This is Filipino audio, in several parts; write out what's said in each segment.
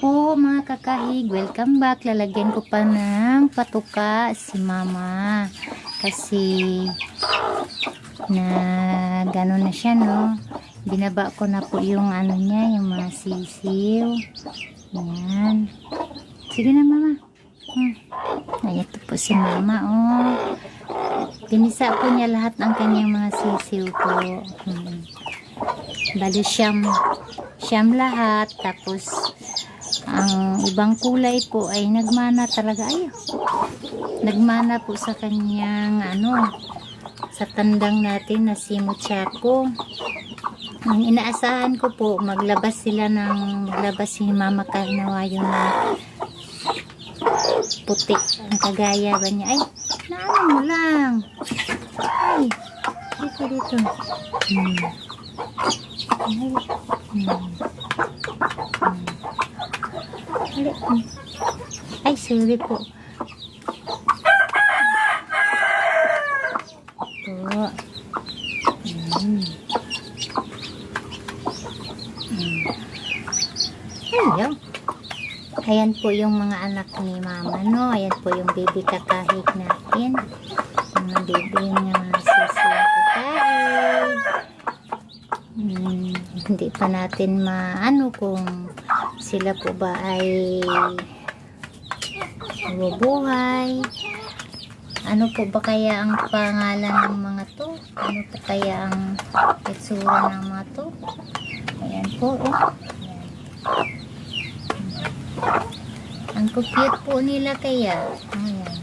po mga kakahig, welcome back. Lalagyan ko pa ng patuka si mama kasi na gano'n na siya, no. Binaba ko na po yung ano niya, yung mga sisiw. Yan, sige na mama. Ay, ito po si mama, oh. Tinisa po niya lahat ng kanyang mga sisiw po. Bali siyam lahat, tapos ang ibang kulay po ay nagmana talaga. Ay, nagmana po sa kanyang sa tandang natin na si Muchaco. Ang inaasahan ko po, maglabas si Mama Karnawayo na puti ang kagaya ba niya. Ay, naano mo lang. Ay, dito. Ay, sorry po. Ito. Ayan. Ayan po yung mga anak ni mama, no? Ayan po yung baby kakahig natin. Mga baby yung sisiyo kakahig. Hindi pa natin maano kung sila po ba ay bubuhay. Ano po ba kaya ang pangalan ng mga to? Ano po kaya ang itsura ng mga to? Ayan po, oh. Ayan. Ang cute po nila kaya. Ayan.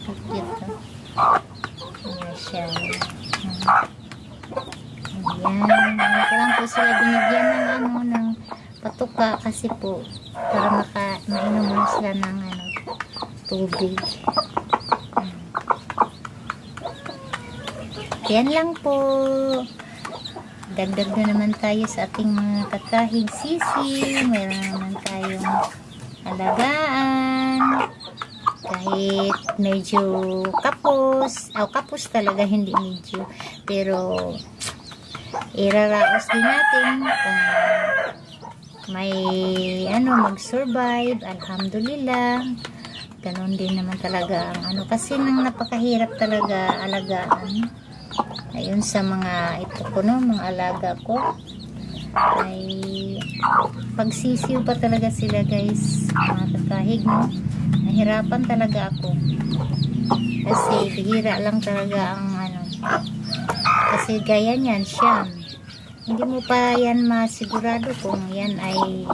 Cute to. Ayan siya. Ayan. Ayan ko lang po sila binigyan ng patuka kasi po para mainom na sila ng tubig. Yan lang po. Dagdag na naman tayo sa ating mga kakahig sisi. Meron naman tayong alagaan. Kahit medyo kapos. Kapos talaga, hindi medyo. Pero iraraos din natin kung may mag-survive. Alhamdulillah. Ganon din naman talaga ang kasi nang napakahirap talaga alagaan. Ayun sa mga mga alaga ko ay pagsisiw pa talaga sila, guys, mga kakahig, no. Nahirapan talaga ako kasi bihira lang talaga ang kasi gaya niyan siya, hindi mo pa yan masigurado kung yan ay